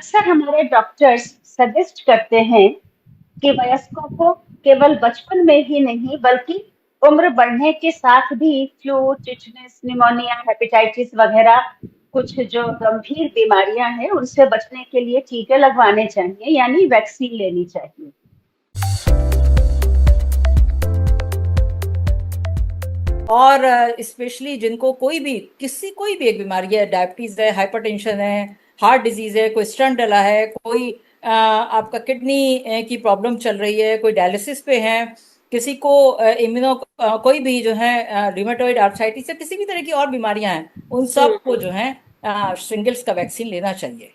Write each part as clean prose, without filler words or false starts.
अक्सर हमारे doctors suggest करते हैं कि वयस्कों को केवल बचपन में ही नहीं बल्कि उम्र बढ़ने के साथ भी फ्लू, टिटनेस, निमोनिया, हेपेटाइटिस वगैरह कुछ जो गंभीर बीमारियां हैं उनसे बचने के लिए टीके लगवाने चाहिए, यानी वैक्सीन लेनी चाहिए। और स्पेशली जिनको कोई भी एक बीमारी है, डायबिटीज है, हाइपरटेंशन है, हार्ट डिजीज है, कोई स्टंट डला है, कोई आपका किडनी की प्रॉब्लम चल रही है, कोई डायलिसिस पे है, किसी को इम्यूनो कोई भी जो है रिमेटॉइड आर्थराइटिस या किसी भी तरह की और बीमारियां हैं, उन सब को जो है शिंगल्स का वैक्सीन लेना चाहिए।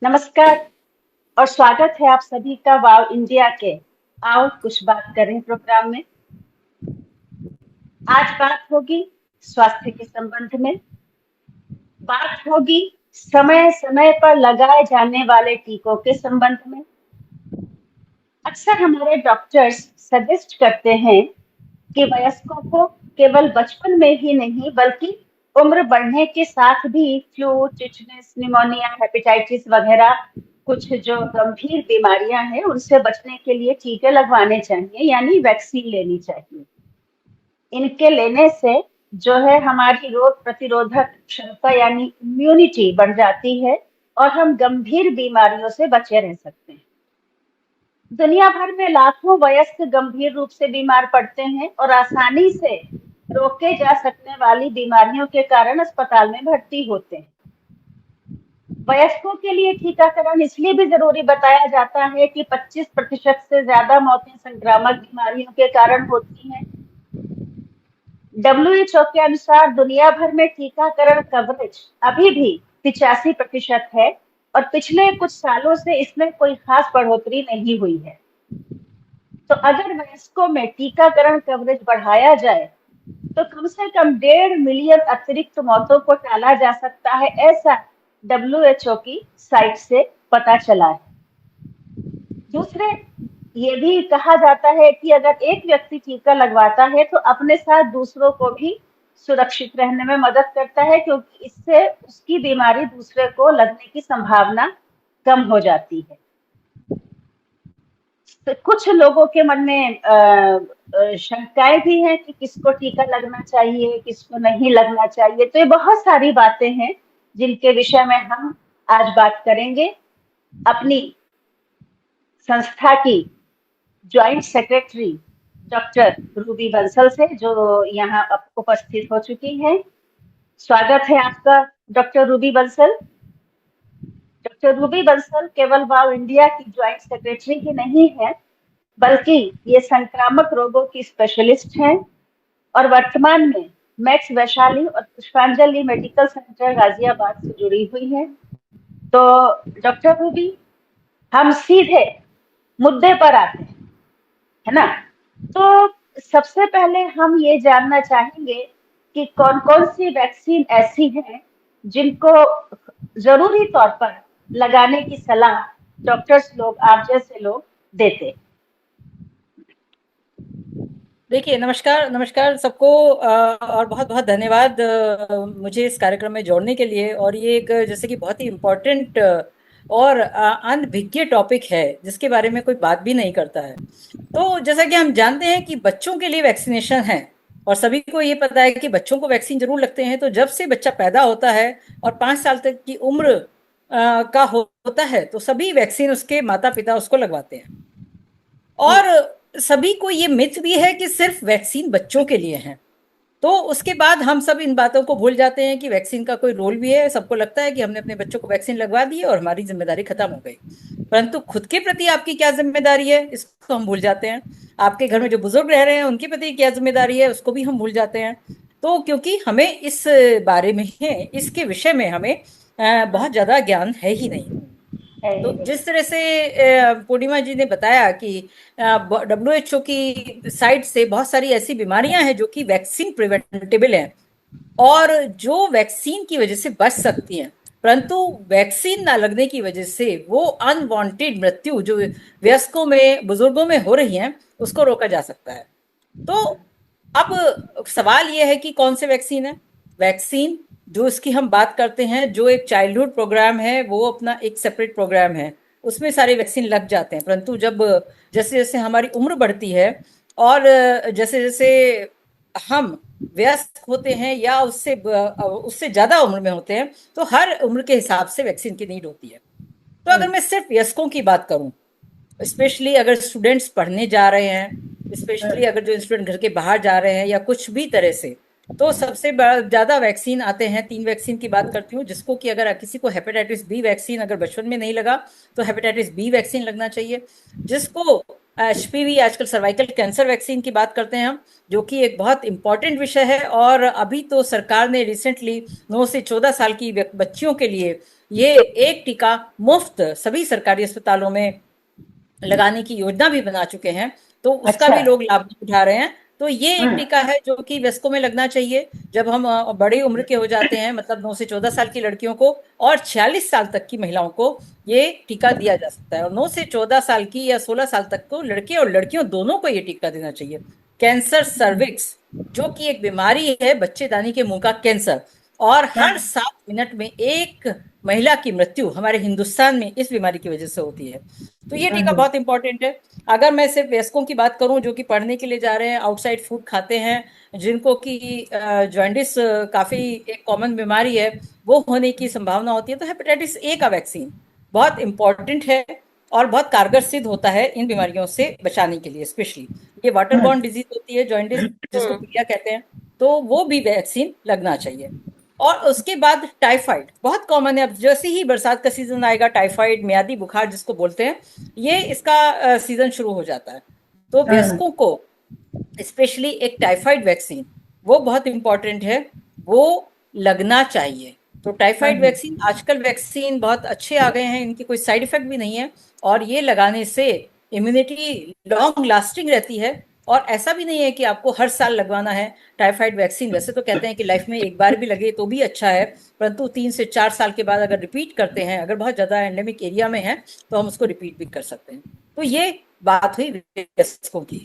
नमस्कार और स्वागत है आप सभी का वाव इंडिया के आओ कुछ बात करें प्रोग्राम में। आज बात होगी स्वास्थ्य के संबंध में। बात होगी समय समय पर लगाए जाने वाले टीकों के संबंध में। अक्सर हमारे डॉक्टर्स सजेस्ट करते हैं कि वयस्कों को केवल बचपन में ही नहीं बल्कि उम्र बढ़ने के साथ भी फ्लू, टिटनेस, निमोनिया, हेपेटाइटिस वगैरह कुछ जो गंभीर बीमारियां हैं उनसे बचने के लिए टीके लगवाने चाहिए, यानी वैक्सीन लेनी चाहिए। इनके लेने से जो है हमारी रोग प्रतिरोधक क्षमता यानी इम्यूनिटी बढ़ जाती है और हम गंभीर बीमारियों से बचे रह सकते हैं। दुनिया भर में लाखों वयस्क गंभीर रूप से बीमार पड़ते हैं और आसानी से रोके जा सकने वाली बीमारियों के कारण अस्पताल में भर्ती होते हैं। वयस्कों के लिए टीकाकरण इसलिए भी जरूरी बताया जाता है कि 25% से ज्यादा मौतें संक्रामक बीमारियों के कारण होती हैं। WHO के अनुसार दुनिया भर में टीकाकरण कवरेज अभी भी 85% है और पिछले कुछ सालों से इसमें कोई खास बढ़ोतरी नहीं हुई है। तो अगर वयस्कों में टीकाकरण कवरेज बढ़ाया जाए तो कम से कम 1.5 मिलियन अतिरिक्त मौतों को टाला जा सकता है, ऐसा WHO की साइट से पता चला है। दूसरे ये भी कहा जाता है कि अगर एक व्यक्ति टीका लगवाता है तो अपने साथ दूसरों को भी सुरक्षित रहने में मदद करता है, क्योंकि इससे उसकी बीमारी दूसरे को लगने की संभावना कम हो जाती है। तो कुछ लोगों के मन में शंकाएं भी हैं कि किसको टीका लगना चाहिए, किसको नहीं लगना चाहिए। तो ये बहुत सारी बातें हैं जिनके विषय में हम आज बात करेंगे अपनी संस्था की joint secretary doctor Ruby Bansal से, जो यहाँ उपस्थित हो चुकी हैं। स्वागत है आपका doctor Ruby Bansal. Doctor Ruby Bansal केवल वाव इंडिया की ज्वाइंट सेक्रेटरी ही नहीं है बल्कि ये संक्रामक रोगों की स्पेशलिस्ट हैं और वर्तमान में मैक्स वैशाली और पुष्पांजलि मेडिकल सेंटर गाजियाबाद से जुड़ी हुई हैं। तो डॉक्टर रूबी, हम सीधे मुद्दे पर आते हैं, है ना? तो सबसे पहले हम ये जानना चाहेंगे कि कौन कौन सी वैक्सीन ऐसी हैं जिनको जरूरी तौर पर लगाने की सलाह डॉक्टर्स लोग, आप जैसे लोग, देते। देखिए, नमस्कार नमस्कार सबको और बहुत बहुत धन्यवाद मुझे इस कार्यक्रम में जोड़ने के लिए। और ये एक जैसे कि बहुत ही इम्पोर्टेंट और अनभिज्ञ टॉपिक है जिसके बारे में कोई बात भी नहीं करता है। तो जैसा कि हम जानते हैं कि बच्चों के लिए वैक्सीनेशन है और सभी को ये पता है कि बच्चों को वैक्सीन जरूर लगते हैं। तो जब से बच्चा पैदा होता है और 5 साल तक की उम्र का होता है तो सभी वैक्सीन उसके माता पिता उसको लगवाते हैं। और सभी को ये मिथ भी है कि सिर्फ वैक्सीन बच्चों के लिए है। तो उसके बाद हम सब इन बातों को भूल जाते हैं कि वैक्सीन का कोई रोल भी है। सबको लगता है कि हमने अपने बच्चों को वैक्सीन लगवा दी और हमारी जिम्मेदारी खत्म हो गई, परंतु खुद के प्रति आपकी क्या जिम्मेदारी है इसको हम भूल जाते हैं। आपके घर में जो बुजुर्ग रह रहे हैं उनके प्रति क्या जिम्मेदारी है उसको भी हम भूल जाते हैं। तो क्योंकि हमें इस बारे में, इसके विषय में हमें बहुत ज्यादा ज्ञान है ही नहीं। तो जिस तरह से पूर्णिमा जी ने बताया कि WHO की साइट से बहुत सारी ऐसी बीमारियां हैं जो कि वैक्सीन प्रिवेंटेबल हैं और जो वैक्सीन की वजह से बच सकती हैं। परंतु वैक्सीन ना लगने की वजह से वो अनवांटेड मृत्यु जो वयस्कों में, बुजुर्गों में हो रही है, उसको रोका जा सकता है। तो अब सवाल ये है कि कौन से वैक्सीन है। वैक्सीन जो इसकी हम बात करते हैं, जो एक चाइल्डहुड प्रोग्राम है, वो अपना एक सेपरेट प्रोग्राम है, उसमें सारे वैक्सीन लग जाते हैं। परंतु जब जैसे जैसे हमारी उम्र बढ़ती है और जैसे जैसे हम वयस्क होते हैं या उससे उससे ज्यादा उम्र में होते हैं, तो हर उम्र के हिसाब से वैक्सीन की नीड होती है। तो अगर मैं सिर्फ वयस्कों की बात करूं, स्पेशली अगर स्टूडेंट्स पढ़ने जा रहे हैं, स्पेशली अगर जो स्टूडेंट घर के बाहर जा रहे हैं या कुछ भी तरह से, तो सबसे ज्यादा वैक्सीन आते हैं। 3 वैक्सीन की बात करती हूँ, जिसको कि अगर किसी को हेपेटाइटिस बी वैक्सीन अगर बचपन में नहीं लगा तो हेपेटाइटिस बी वैक्सीन लगना चाहिए। जिसको एचपीवी, आजकल सर्वाइकल कैंसर वैक्सीन की बात करते हैं हम, जो कि एक बहुत इंपॉर्टेंट विषय है। और अभी तो सरकार ने रिसेंटली 9 से 14 साल की बच्चियों के लिए ये एक टीका मुफ्त सभी सरकारी अस्पतालों में लगाने की योजना भी बना चुके हैं, तो उसका अच्छा। भी लोग लाभ उठा रहे हैं। तो ये एक टीका है जो कि वयस्कों में लगना चाहिए जब हम बड़ी उम्र के हो जाते हैं, मतलब 9 से 14 साल की लड़कियों को, और 46 साल तक की महिलाओं को ये टीका दिया जा सकता है। और 9 से 14 साल की या 16 साल तक को लड़के और लड़कियों दोनों को ये टीका देना चाहिए। कैंसर सर्विक्स, जो कि एक बीमारी है बच्चेदानी के मुंह का कैंसर, और हर 7 मिनट में एक महिला की मृत्यु हमारे हिंदुस्तान में इस बीमारी की वजह से होती है। तो ये टीका बहुत इंपॉर्टेंट है। अगर मैं सिर्फ वयस्कों की बात करूं जो कि पढ़ने के लिए जा रहे हैं, आउटसाइड फूड खाते हैं, जिनको कि जॉन्डिस काफी एक कॉमन बीमारी है, वो होने की संभावना होती है, तो हेपेटाइटिस ए का वैक्सीन बहुत इंपॉर्टेंट है और बहुत कारगर सिद्ध होता है इन बीमारियों से बचाने के लिए। स्पेशली ये वाटर बॉर्न डिजीज होती है जॉन्डिस, जिसको पीलिया कहते हैं, तो वो भी वैक्सीन लगना चाहिए। और उसके बाद टाइफाइड बहुत कॉमन है। अब जैसे ही बरसात का सीजन आएगा, टाइफाइड, मियादी बुखार जिसको बोलते हैं, ये इसका सीजन शुरू हो जाता है। तो वयस्कों को स्पेशली एक टाइफाइड वैक्सीन वो बहुत इंपॉर्टेंट है, वो लगना चाहिए। तो टाइफाइड वैक्सीन, आजकल वैक्सीन बहुत अच्छे आ गए हैं, इनकी कोई साइड इफेक्ट भी नहीं है, और ये लगाने से इम्यूनिटी लॉन्ग लास्टिंग रहती है। और ऐसा भी नहीं है कि आपको हर साल लगवाना है टाइफाइड वैक्सीन। वैसे तो कहते हैं कि लाइफ में एक बार भी लगे तो भी अच्छा है, परंतु 3 से 4 साल के बाद अगर रिपीट करते हैं, अगर बहुत ज्यादा एंडेमिक एरिया में है, तो हम उसको रिपीट भी कर सकते हैं। तो ये बात हुई वयस्कों की।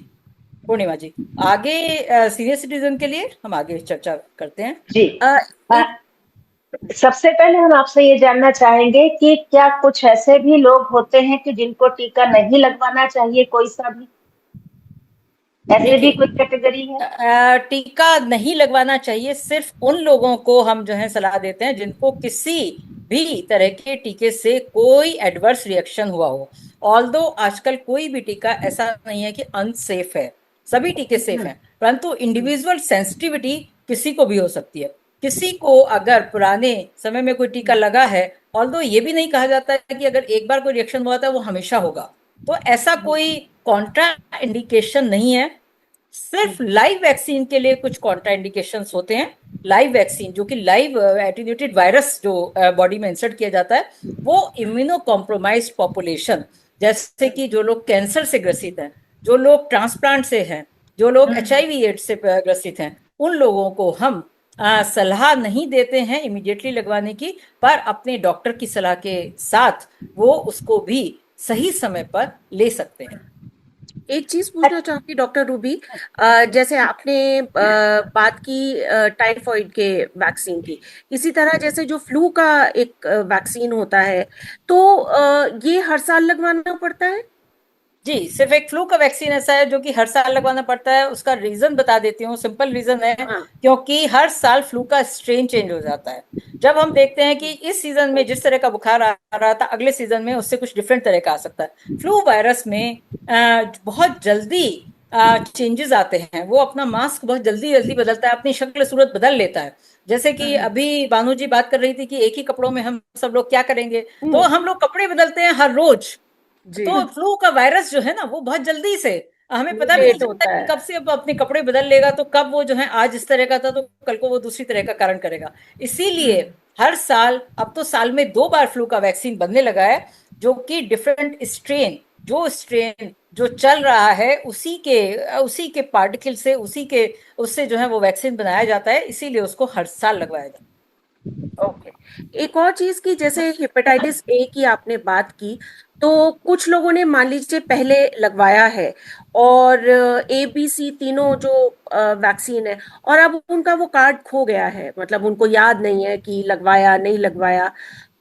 पूर्णिमा जी, आगे सीनियर सिटीजन के लिए हम आगे चर्चा करते हैं। जी। एक सबसे पहले हम आपसे ये जानना चाहेंगे कि क्या कुछ ऐसे भी लोग होते हैं कि जिनको टीका नहीं लगवाना चाहिए, कोई सा भी, ऐसे भी देखिए, कोई कैटेगरी है? टीका नहीं लगवाना चाहिए, सिर्फ उन लोगों को हम जो है सलाह देते हैं जिनको किसी भी तरह के टीके से कोई एडवर्स रिएक्शन हुआ हो। ऑल्दो आजकल कोई भी टीका ऐसा नहीं है कि अनसेफ है, सभी टीके सेफ हैं, परंतु इंडिविजुअल सेंसिटिविटी किसी को भी हो सकती है। किसी को अगर पुराने समय में कोई टीका लगा है, ऑल्दो ये भी नहीं कहा जाता है कि अगर एक बार कोई रिएक्शन हुआ था वो हमेशा होगा, तो ऐसा कोई कॉन्ट्रा इंडिकेशन नहीं है। सिर्फ लाइव वैक्सीन के लिए कुछ कॉन्ट्रा इंडिकेशंस होते हैं। लाइव वैक्सीन जो कि लाइव एटीन्यूटेड वायरस जो बॉडी में इंसर्ट किया जाता है, वो इम्यूनो कॉम्प्रोमाइज्ड पॉपुलेशन, जैसे कि जो लोग कैंसर से ग्रसित हैं, जो लोग ट्रांसप्लांट से हैं, जो लोग एचआईवी एड्स से ग्रसित हैं, उन लोगों को हम सलाह नहीं देते हैं इमीडिएटली लगवाने की, पर अपने डॉक्टर की सलाह के साथ वो उसको भी सही समय पर ले सकते हैं। एक चीज पूछना चाहूंगी डॉक्टर रूबी, जैसे आपने बात की टाइफाइड के वैक्सीन की, इसी तरह जैसे जो फ्लू का एक वैक्सीन होता है, तो ये हर साल लगवाना पड़ता है? जी, सिर्फ एक फ्लू का वैक्सीन ऐसा है जो कि हर साल लगवाना पड़ता है। उसका रीजन बता देती हूँ, सिंपल रीजन है, क्योंकि हर साल फ्लू का स्ट्रेन चेंज हो जाता है। जब हम देखते हैं कि इस सीजन में जिस तरह का बुखार आ रहा था, अगले सीजन में उससे कुछ डिफरेंट तरह का आ सकता है। फ्लू वायरस में बहुत जल्दी चेंजेस आते हैं, वो अपना मास्क बहुत जल्दी जल्दी बदलता है, अपनी शक्ल सूरत बदल लेता है। जैसे कि अभी बानू जी बात कर रही थी कि एक ही कपड़ों में हम सब लोग क्या करेंगे, तो हम लोग कपड़े बदलते हैं हर रोज। तो फ्लू का वायरस जो है ना, वो बहुत जल्दी से, हमें पता भी नहीं चलता कि कब से अब अपने कपड़े बदल लेगा, तो कब वो जो है आज इस तरह का था तो कल को वो दूसरी तरह का कारण करेगा। इसीलिए हर साल, अब तो साल में 2 बार फ्लू का वैक्सीन बनने लगा है, जो कि डिफरेंट स्ट्रेन जो चल रहा है उसी के पार्टिकल से, उससे जो है वो वैक्सीन बनाया जाता है, इसीलिए उसको हर साल लगवाया जाता है। ओके। एक और चीज की, जैसे हेपेटाइटिस ए की आपने बात की, तो कुछ लोगों ने मान लीजिए पहले लगवाया है, और ए बी सी तीनों जो वैक्सीन है, और अब उनका वो कार्ड खो गया है, मतलब उनको याद नहीं है कि लगवाया नहीं लगवाया,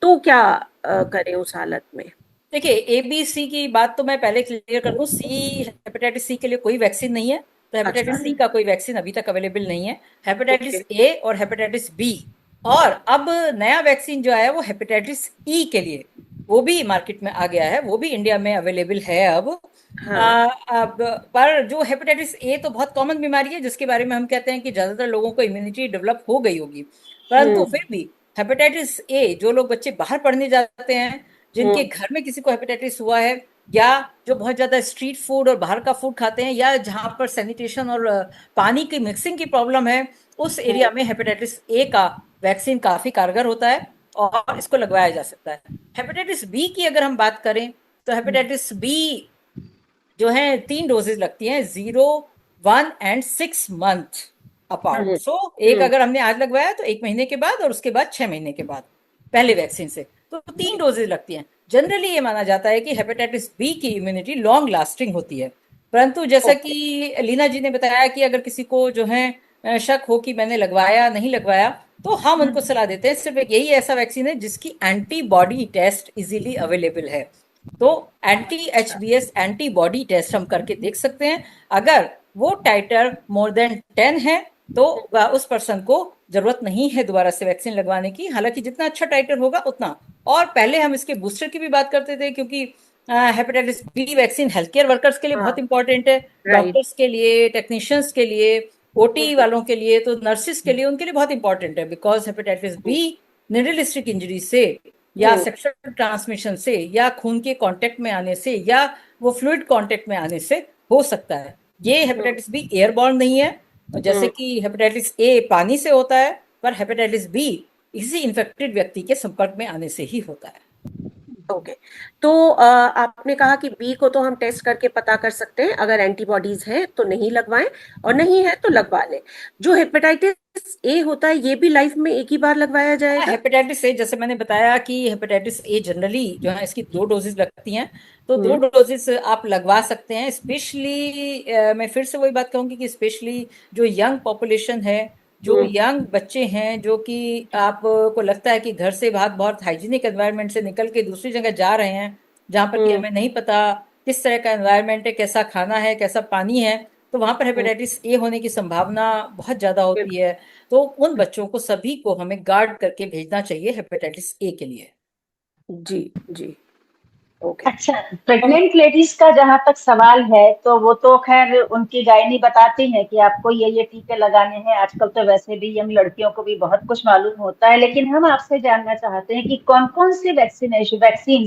तो क्या करें उस हालत में? देखिए, ए बी सी की बात तो मैं पहले क्लियर कर दूं। सी, हेपेटाइटिस सी के लिए कोई वैक्सीन नहीं है। तो अच्छा। हेपेटाइटिस सी का कोई वैक्सीन अभी तक अवेलेबल नहीं है। ओके। हेपेटाइटिस ए और हेपेटाइटिस बी, और अब नया वैक्सीन जो आया है वो हेपेटाइटिस ई के लिए, वो भी मार्केट में आ गया है, वो भी इंडिया में अवेलेबल है अब। हाँ। अब पर जो हेपेटाइटिस ए तो बहुत कॉमन बीमारी है, जिसके बारे में हम कहते हैं कि ज्यादातर लोगों को इम्यूनिटी डेवलप हो गई होगी। परंतु हम्म। फिर भी हेपेटाइटिस ए, जो लोग बच्चे बाहर पढ़ने जाते हैं, जिनके हम्म। घर में किसी को हेपेटाइटिस हुआ है, या जो बहुत ज्यादा स्ट्रीट फूड और बाहर का फूड खाते हैं, या जहां पर सैनिटेशन और पानी की मिक्सिंग की प्रॉब्लम है, उस एरिया में हेपेटाइटिस ए का वैक्सीन काफी कारगर होता है और इसको लगवाया जा सकता है। हेपेटाइटिस बी की अगर हम बात करें, तो हेपेटाइटिस बी जो है 3 डोजेज लगती हैं, 0, 1 and 6 month अपार्ट। हम्म। सो एक हम्म। अगर हमने आज लगवाया तो 1 महीने के बाद, और उसके बाद 6 महीने के बाद, पहले वैक्सीन से। तो 3 डोजेज लगती हैं। जनरली ये माना जाता है कि हेपेटाइटिस बी की इम्यूनिटी लॉन्ग लास्टिंग होती है। परंतु जैसा ओके। कि लीना जी ने बताया कि अगर किसी को जो है शक हो कि मैंने लगवाया नहीं लगवाया, तो हम उनको सलाह देते हैं सिर्फ एक यही ऐसा वैक्सीन है जिसकी एंटीबॉडी टेस्ट इजीली अवेलेबल है। तो एंटी एच अच्छा। बी एस एंटीबॉडी टेस्ट हम करके देख सकते हैं। अगर वो टाइटर मोर देन 10 है, तो उस पर्सन को जरूरत नहीं है दोबारा से वैक्सीन लगवाने की। हालांकि जितना अच्छा टाइटर होगा उतना। और पहले हम इसके बूस्टर की भी बात करते थे, क्योंकि hepatitis B vaccine health care workers के लिए हाँ। बहुत इंपॉर्टेंट है। राइट। डॉक्टर्स के लिए, टेक्नीशियंस के लिए, ओटी वालों के लिए, तो नर्सिस के लिए, उनके लिए बहुत इंपॉर्टेंट है। बिकॉज हेपेटाइटिस बी निडलिस्टिक इंजरी से, या हम्म। सेक्सुअल ट्रांसमिशन से, या खून के कांटेक्ट में आने से, या वो फ्लूइड कांटेक्ट में आने से हो सकता है। ये हम्म। हेपेटाइटिस बी एयरबॉर्न नहीं है, जैसे हम्म। कि हेपेटाइटिस ए पानी से होता है, पर हेपेटाइटिस बी इसी इन्फेक्टेड व्यक्ति के संपर्क में आने से ही होता है। ओके। तो आपने कहा कि बी को तो हम टेस्ट करके पता कर सकते हैं, अगर एंटीबॉडीज हैं तो नहीं लगवाएं, और नहीं है तो लगवा लें। जो हेपेटाइटिस ए होता है, ये भी लाइफ में एक ही बार लगवाया जाएगा? हेपेटाइटिस ए, जैसे मैंने बताया कि हेपेटाइटिस ए जनरली जो है इसकी 2 डोजेज लगती हैं। तो दो हम्म। डोजेज आप लगवा सकते हैं। स्पेशली मैं फिर से वही बात कहूंगी कि स्पेशली जो यंग पॉपुलेशन है, जो हम्म। यंग बच्चे हैं, जो कि आपको लगता है कि घर से बहुत बहुत हाइजीनिक एनवायरनमेंट से निकल के दूसरी जगह जा रहे हैं, जहाँ पर कि हम्म। हमें नहीं पता किस तरह का एनवायरनमेंट है, कैसा खाना है, कैसा पानी है, तो वहां पर हम्म। हेपेटाइटिस ए होने की संभावना बहुत ज्यादा होती बिल्कुल। है। तो उन बच्चों को सभी को हमें गार्ड करके भेजना चाहिए हेपेटाइटिस ए के लिए। जी। जी। ओके। अच्छा, प्रेग्नेंट लेडीज का जहां तक सवाल है, तो वो तो खैर उनकी गायनी बताती है कि आपको ये टीके लगाने हैं। आजकल तो वैसे भी यंग लड़कियों को भी बहुत कुछ मालूम होता है, लेकिन हम आपसे जानना चाहते हैं कि कौन कौन सी वैक्सीन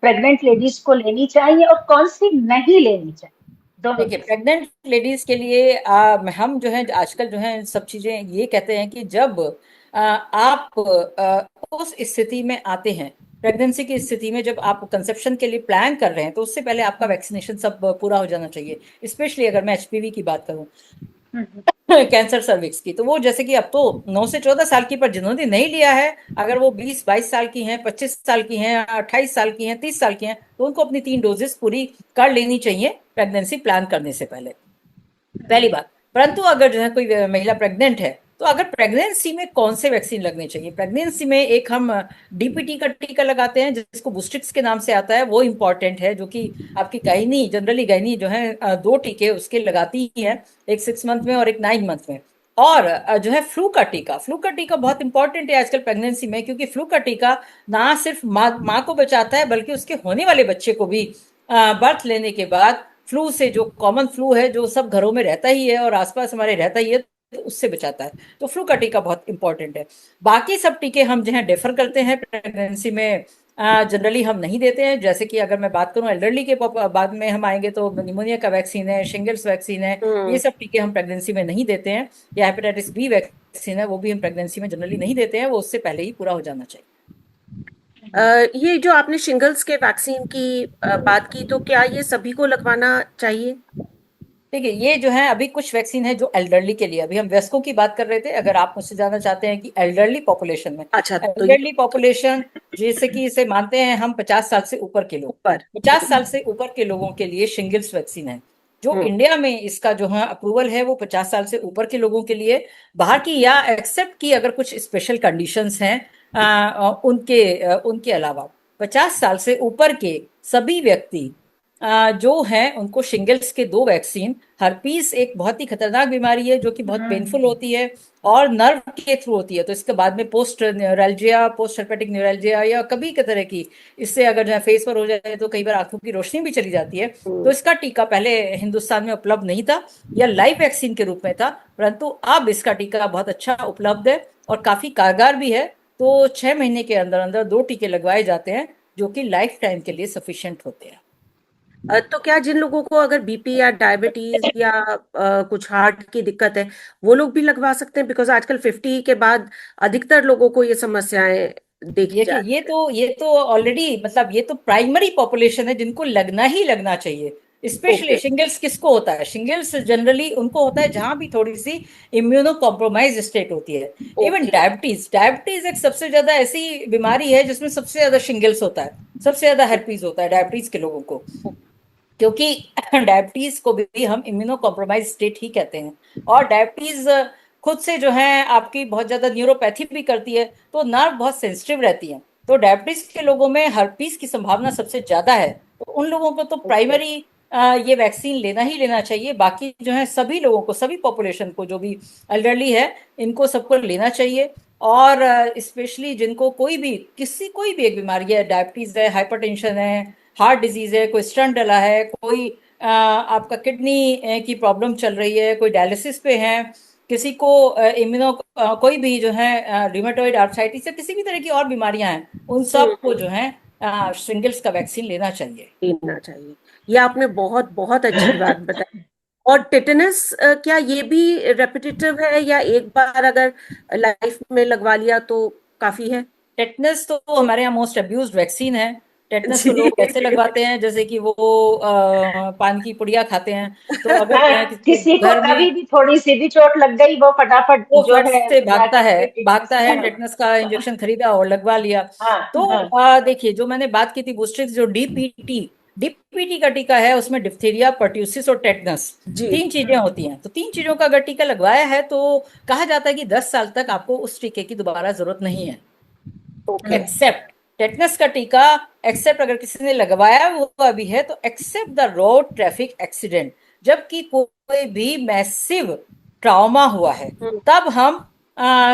प्रेग्नेंट लेडीज को लेनी चाहिए और कौन सी नहीं लेनी चाहिए, दोनों देखिए, में से। प्रेग्नेंट लेडीज के लिए हम जो है आजकल जो है सब चीजें ये कहते हैं कि जब आप उस स्थिति में आते हैं, प्रेगनेंसी की स्थिति में, जब आप कंसेप्शन के लिए प्लान कर रहे हैं, तो उससे पहले आपका वैक्सीनेशन सब पूरा हो जाना चाहिए। स्पेशली अगर मैं एचपीवी की बात करूं, हम्म। कैंसर सर्विक्स की, तो वो जैसे कि अब तो 9 से 14 साल की, पर जिन्होंने नहीं लिया है, अगर वो 20-22 साल की हैं, 25 साल की हैं, 28 साल की हैं, 30 साल की हैं, तो उनको अपनी 3 डोजेस पूरी कर लेनी चाहिए प्रेगनेंसी प्लान करने से पहले। पहली बात। परंतु अगर जो है कोई महिला प्रेग्नेंट है, तो अगर प्रेगनेंसी में कौन से वैक्सीन लगने चाहिए, प्रेगनेंसी में एक हम डीपीटी का टीका लगाते हैं, जिसको बूस्टिक्स के नाम से आता है, वो इंपॉर्टेंट है, जो कि आपकी गायनी, जनरली गायनी जो है 2 टीके उसके लगाती ही है, एक 6 मंथ में और एक 9 मंथ में। और जो है फ्लू का टीका बहुत इंपॉर्टेंट है आजकल प्रेगनेंसी में, क्योंकि फ्लू का टीका ना सिर्फ माँ को बचाता है, बल्कि उसके होने वाले बच्चे को भी बर्थ लेने के बाद फ्लू से, जो कॉमन फ्लू है, जो सब घरों में रहता ही है और आसपास हमारे रहता ही है, तो उससे बचाता है। तो फ्लू का टीका बहुत इंपॉर्टेंट है। बाकी सब टीके हम जो है डेफर करते हैं प्रेगनेंसी में, जनरली हम नहीं देते हैं। जैसे कि अगर मैं बात करूं एल्डरली के बाद में हम आएंगे, तो निमोनिया का वैक्सीन है, शिंगल्स वैक्सीन है, ये हम्म। सब टीके हम प्रेगनेंसी में नहीं देते हैं। या हेपेटाइटिस बी वैक्सीन है, वो भी हम प्रेगनेंसी में जनरली नहीं देते हैं, वो उससे पहले ही पूरा हो जाना चाहिए। ये जो आपने शिंगल्स के वैक्सीन की बात की, तो क्या ये सभी को लगवाना चाहिए? देखिए ये जो है अभी कुछ वैक्सीन है जो एल्डरली के लिए, अभी हम वयस्कों की बात कर रहे थे, अगर आप मुझसे जानना चाहते हैं कि एल्डरली पॉपुलेशन में, अच्छा, तो ये एल्डरली पॉपुलेशन जैसे कि इसे मानते हैं हम 50 साल से ऊपर के लोग, ऊपर। 50 साल से ऊपर के लोगों के लिए शिंगल्स वैक्सीन है। जो हम्म। इंडिया में इसका जो है अप्रूवल है वो 50 साल से ऊपर के लोगों के लिए, बाहर की या एक्सेप्ट की अगर कुछ स्पेशल कंडीशंस हैं उनके अलावा 50 साल से ऊपर के सभी व्यक्ति जो हैं उनको शिंगल्स के 2 वैक्सीन, हर्पीस एक बहुत ही खतरनाक बीमारी है जो कि बहुत पेनफुल होती है और नर्व के थ्रू होती है, तो इसके बाद में post neuralgia, post hepatic neuralgia या कभी की तरह की, इससे अगर जो है फेस पर हो जाए तो कई बार आंखों की रोशनी भी चली जाती है। तो इसका टीका पहले हिंदुस्तान में उपलब्ध नहीं था या लाइव वैक्सीन के रूप में था, परंतु अब इसका टीका बहुत अच्छा उपलब्ध है और काफी कारगर भी है। तो 6 महीने के अंदर अंदर 2 टीके लगवाए जाते हैं जो कि लाइफ टाइम के लिए सफिशिएंट होते हैं। तो क्या जिन लोगों को अगर बीपी या डायबिटीज या कुछ हार्ट की दिक्कत है, वो लोग भी लगवा सकते हैं? बिकॉज आजकल 50 के बाद अधिकतर लोगों को ये समस्याएं देखी ये कि जा ये तो ऑलरेडी मतलब ये तो प्राइमरी पॉपुलेशन है जिनको लगना ही लगना चाहिए। Specially okay. शिंगल्स किसको होता है? शिंगल्स जनरली उनको होता है जहां भी थोड़ी सी इम्यूनो कॉम्प्रोमाइज स्टेट होती है। Even okay. डायबिटीज, डायबिटीज एक सबसे ज्यादा ऐसी बीमारी है जिसमें सबसे ज्यादा शिंगल्स होता है, सबसे ज्यादा herpes होता है डायबिटीज के लोगों को, क्योंकि डायबिटीज को भी हम इम्यूनो कॉम्प्रोमाइज स्टेट ही कहते हैं। और डायबिटीज खुद से जो है आपकी बहुत ज्यादा न्यूरोपैथी भी करती है, तो नर्व बहुत सेंसिटिव रहती है। तो डायबिटीज के लोगों में हर्पीस की संभावना सबसे ज्यादा है, तो उन लोगों को तो ओके। प्राइमरी ये वैक्सीन लेना ही लेना चाहिए। बाकी जो है सभी लोगों को, सभी पॉपुलेशन को, जो भी एल्डरली है इनको सबको लेना चाहिए। और स्पेशली जिनको कोई भी एक बीमारी है, डायबिटीज है, हाइपरटेंशन है, हार्ट डिजीज है, कोई स्टंट डला है, कोई आपका किडनी की प्रॉब्लम चल रही है, कोई डायलिसिस पे है, किसी को इम्यूनो कोई भी जो है रिमेटॉइड आर्थराइटिस या किसी भी तरह की और बीमारियां हैं, उन सब को हम्म। जो है शिंगल्स का वैक्सीन लेना चाहिए। लेना चाहिए। ये आपने बहुत बहुत अच्छी बात बताई। और टिटेनस, क्या ये भी रेपिटेटिव है या एक बार अगर लाइफ में लगवा लिया तो काफी है? टेटनस तो हमारे यहाँ मोस्ट अब्यूज्ड वैक्सीन है। टेटनस जी। को लोग कैसे लगवाते हैं? जैसे कि वो पान की पुड़िया खाते हैं। तो अगर जो है हाँ, किसी किसी के को घर में कभी भी थोड़ी सी भी चोट लग गई वो फटाफट वो जो फट है से भागता जाकर है, के टिटनेस का। टेटनस का इंजेक्शन खरीदा और लगवा लिया। हाँ तो हाँ देखिए जो मैंने बात की थी बूस्टर, जो डीपीटी का टीका है उसमें डिप्थीरिया, पर्ट्यूसिस और टेटनस जी। 3 चीजें होती हैं। तो 3 चीजों का अगर टीका लगवाया है तो कहा जाता है कि 10 साल तक आपको उस टीके की दोबारा जरूरत नहीं है, ओके। एक्सेप्ट टेटनस का टीका। एक्सेप्ट अगर किसी ने लगवाया हुआ भी है तो except the road traffic accident, जबकि कोई भी मैसिव ट्रॉमा हुआ है, तब हम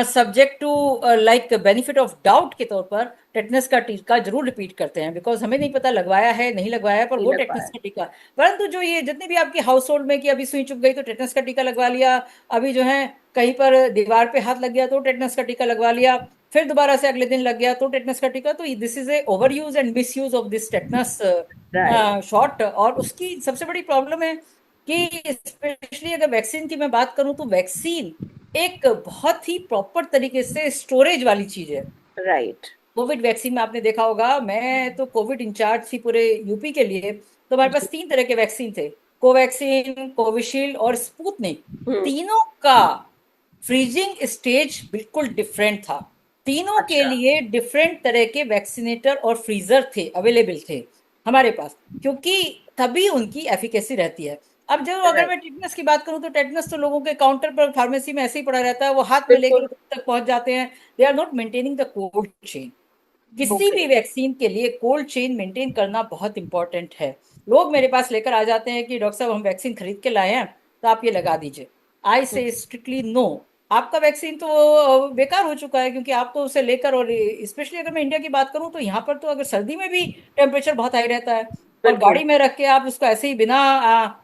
subject to like benefit of doubt के तौर पर टेटनस का टीका जरूर रिपीट करते हैं, बिकॉज हमें नहीं पता लगवाया है नहीं लगवाया है, पर नहीं वो लगवाया। टेटनस का टीका। परंतु जो ये जितने भी आपके हाउस होल्ड में कि अभी सुई चुभ गई तो टेटनस का टीका लगवा लिया, अभी जो है कहीं पर दीवार पे हाथ लग गया तो टेटनस का टीका लगवा लिया, फिर दोबारा से अगले दिन लग गया तो टेटनस का टीका, तो this is a over use and miss use of this tetanus right. Shot. और उसकी सबसे बड़ी प्रॉब्लम है कि स्पेशली अगर वैक्सीन की मैं बात करूं तो वैक्सीन एक बहुत ही प्रॉपर तरीके से स्टोरेज वाली चीज है। राइट। कोविड वैक्सीन में आपने देखा होगा, मैं तो कोविड इंचार्ज थी पूरे यूपी के लिए, तो हमारे पास 3 तरह के वैक्सीन थे, कोवैक्सीन, कोविशील्ड और स्पुतनिक। हम्म। तीनों का फ्रीजिंग स्टेज बिल्कुल डिफरेंट था। तीनों के अच्छा। लिए डिफरेंट तरह के वैक्सीनेटर और फ्रीजर थे, अवेलेबल थे हमारे पास, क्योंकि तभी उनकी एफिकेसी रहती है। अब जो अगर राइट। मैं टेटनस की बात करूं तो टेटनस तो लोगों के काउंटर पर फार्मेसी में ऐसे ही पड़ा रहता है, वो हाथ में लेकर बिल्कुल। तक पहुंच जाते हैं। They are not maintaining the cold chain. किसी ओके। भी वैक्सीन के लिए कोल्ड चेन मेंटेन करना बहुत इंपॉर्टेंट है। लोग मेरे पास लेकर आ जाते हैं कि डॉक्टर साहब हम वैक्सीन खरीद के लाए हैं तो आप ये लगा दीजिए। आई से स्ट्रिक्टली नो, आपका वैक्सीन तो बेकार हो चुका है, क्योंकि आप तो उसे लेकर, और स्पेशली अगर मैं इंडिया की बात करूं तो यहाँ पर तो अगर सर्दी में भी टेम्परेचर बहुत हाई रहता है, और बिल्कुल। गाड़ी में रख के आप उसको ऐसे ही बिना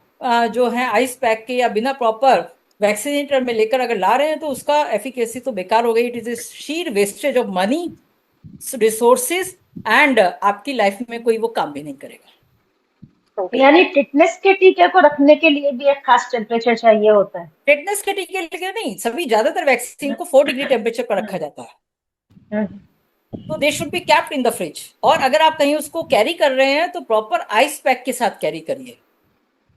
जो है आइस पैक के या बिना प्रॉपर वैक्सीनेटर में लेकर अगर ला रहे हैं तो उसका एफिकेसी तो बेकार हो गई। It is a sheer wastage of money, resources, and आपकी लाइफ में कोई वो काम भी नहीं करेगा। ओके। यानी टिटनेस के टीके को रखने के लिए भी एक खास टेम्परेचर चाहिए होता है। टेटनस के टीके के लिए नहीं, सभी ज्यादातर वैक्सीन को 4 डिग्री टेम्परेचर पर रखा जाता है। हम्म, तो they should be capped in the fridge, और अगर आप कहीं उसको कैरी कर रहे हैं तो प्रॉपर आइस पैक के साथ कैरी करिए।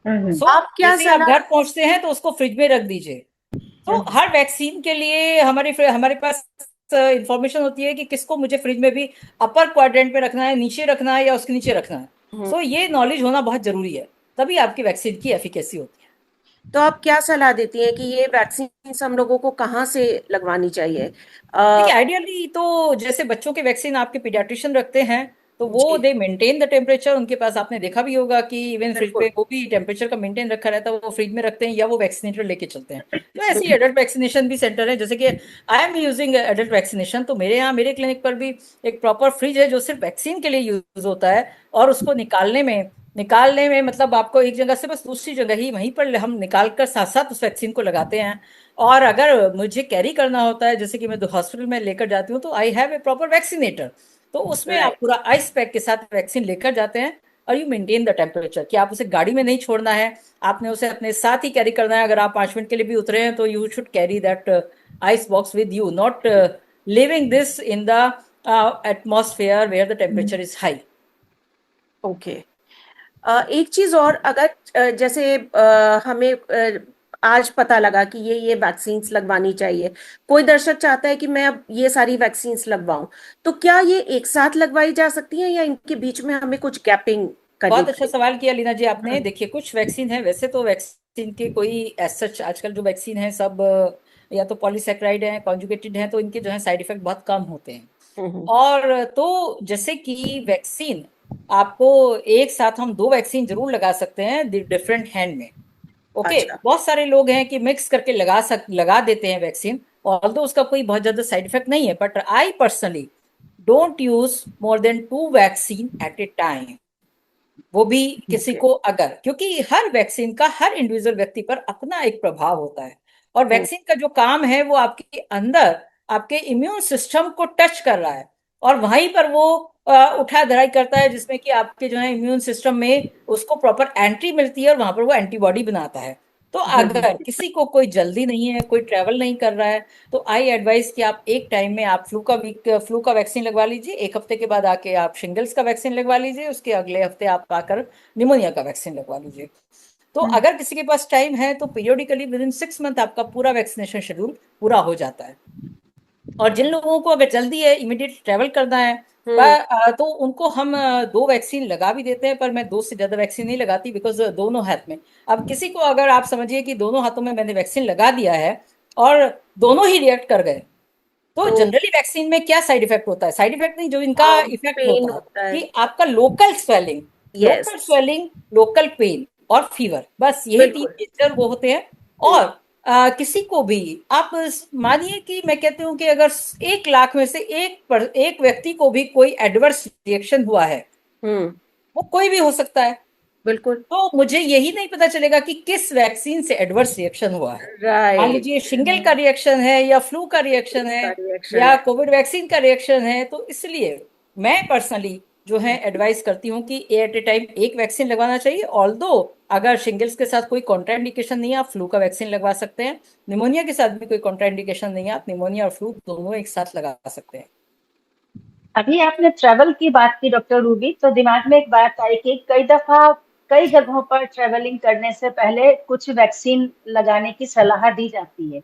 हम्म। सो आप क्या जैसे ही आप सलाह घर पहुंचते हैं तो उसको फ्रिज में रख दीजिए। तो हम्म। हर वैक्सीन के लिए हमारे हमारे पास इंफॉर्मेशन होती है कि किसको मुझे फ्रिज में भी अपर क्वाड्रेंट पे रखना है, नीचे रखना है, या उसके नीचे रखना है। हम्म, सो ये नॉलेज होना बहुत जरूरी है, तभी आपकी वैक्सीन की एफिकेसी होती है। तो आप क्या सलाह देती हैं कि ये वैक्सीन हम लोगों को कहाँ से लगवानी चाहिए? देखिए, आइडियली तो जैसे बच्चों के वैक्सीन आपके पीडियाट्रिशियन रखते हैं, तो वो जी दे मेंटेन द टेम्परेचर। उनके पास आपने देखा भी होगा कि इवन फ्रिज पे बिल्कुल। वो भी टेम्परेचर का मेंटेन रखा रहता है, वो फ्रिज में रखते हैं या वो वैक्सीनेटर लेके चलते हैं। तो ऐसे ही बिल्कुल। एडल्ट वैक्सीनेशन भी सेंटर है, जैसे कि I am using adult vaccination, तो मेरे यहाँ मेरे क्लिनिक पर भी एक प्रॉपर फ्रिज है जो सिर्फ वैक्सीन के लिए यूज होता है। और उसको निकालने में मतलब आपको एक जगह से बस दूसरी जगह ही वहीं पर हम निकाल कर साथ साथ उस वैक्सीन को लगाते हैं। और अगर मुझे कैरी करना होता है, जैसे कि मैं हॉस्पिटल में लेकर जाती हूँ, तो I have a proper vaccinator. तो उसमें आप राइट। पूरा आइस पैक के साथ वैक्सीन लेकर जाते हैं। और यू मेंटेन द टेम्परेचर, कि आप उसे गाड़ी में नहीं छोड़ना है, आपने उसे अपने साथ ही कैरी करना है। अगर आप 5 मिनट के लिए भी उतरे हैं तो you should carry that ice box with you, not living this in the atmosphere where the temperature is high. Okay. एक चीज और, अगर जैसे हमें आज पता लगा कि ये वैक्सीन्स लगवानी चाहिए, कोई दर्शक चाहता है कि मैं अब ये सारी वैक्सीन्स लगवाऊं, तो क्या ये एक साथ लगवाई जा सकती हैं या इनके बीच में हमें कुछ गैपिंग करनी बहुत अच्छा पड़ेगी? सवाल किया लीना जी आपने। हम्म, देखिए, कुछ वैक्सीन है, वैसे तो वैक्सीन के कोई एज सच आजकल जो वैक्सीन है सब या तो पॉलीसेक्राइड है, कॉन्जुगेटेड है, तो इनके जो है साइड इफेक्ट बहुत कम होते हैं। हम्म, और तो जैसे कि वैक्सीन आपको एक साथ हम दो वैक्सीन जरूर लगा सकते हैं डिफरेंट हैंड में। ओके, अच्छा। बहुत सारे लोग हैं कि मिक्स करके लगा देते हैं वैक्सीन, ऑल्दो उसका कोई बहुत ज्यादा साइड इफेक्ट नहीं है, but I personally don't use more than 2 vaccine eight A time. वो भी किसी ओके। को अगर, क्योंकि हर वैक्सीन का हर इंडिविजुअल व्यक्ति पर अपना एक प्रभाव होता है। और हम्म, वैक्सीन का जो काम है वो आपके अंदर आपके इम्यून सिस्टम को टच कर रहा है, और वहीं पर वो उठा धराई करता है, जिसमें कि आपके जो है इम्यून सिस्टम में उसको प्रॉपर एंट्री मिलती है और वहां पर वो एंटीबॉडी बनाता है। तो अगर किसी को कोई जल्दी नहीं है, कोई ट्रेवल नहीं कर रहा है, तो आई एडवाइस कि आप एक टाइम में आप फ्लू का वैक्सीन लगवा लीजिए, एक हफ्ते के बाद आके आप शिंगल्स का वैक्सीन लगवा लीजिए, उसके अगले हफ्ते आप आकर निमोनिया का वैक्सीन लगवा लीजिए। तो हम्म। अगर किसी के पास टाइम है तो पीरियोडिकली विद इन 6 मंथ आपका पूरा वैक्सीनेशन शेड्यूल पूरा हो जाता है। और जिन लोगों को अगर जल्दी है, इमीडिएट ट्रेवल करना है, हम्म, तो उनको हम 2 वैक्सीन लगा भी देते हैं, पर मैं 2 से ज्यादा वैक्सीन नहीं लगाती, बिकॉज दोनों हाथ में। अब किसी को अगर आप समझिए कि दोनों हाथों में मैंने वैक्सीन लगा दिया है और दोनों ही रिएक्ट कर गए, तो तो जनरली वैक्सीन में क्या साइड इफेक्ट होता है? साइड इफेक्ट नहीं, जो इनका इफेक्ट पेन होता है होता है। कि आपका local swelling, yes. Local pain और फीवर, बस यही तीन बिल्कुल। मेजर वो होते हैं। हम्म, और किसी को भी आप मानिए कि मैं कहती हूँ कि अगर 1 लाख में से एक व्यक्ति को भी कोई एडवर्स रिएक्शन हुआ है, हम्म, वो कोई भी हो सकता है। बिल्कुल। तो मुझे यही नहीं पता चलेगा कि किस वैक्सीन से एडवर्स रिएक्शन हुआ है। मान राइट। लीजिए शिंगल का रिएक्शन है, या फ्लू का रिएक्शन है, इसका रिएक्शन या है। कोविड वैक्सीन का रिएक्शन है, तो इसलिए मैं पर्सनली जो है एडवाइस करती हूँ कि एट ए टाइम एक वैक्सीन लगवाना चाहिए। ऑल्दो अगर शिंगल्स के साथ कोई कॉन्ट्राइंडिकेशन नहीं है, आप फ्लू का वैक्सीन लगवा सकते हैं। निमोनिया के साथ भी कोई कॉन्ट्राइंडिकेशन नहीं है, आप निमोनिया और फ्लू दोनों एक साथ लगा सकते हैं। अभी आपने ट्रेवल की बात की डॉक्टर रूबी, तो दिमाग में एक बात आई कि कई दफा कई जगहों पर ट्रेवलिंग करने से पहले कुछ वैक्सीन लगाने की सलाह दी जाती है,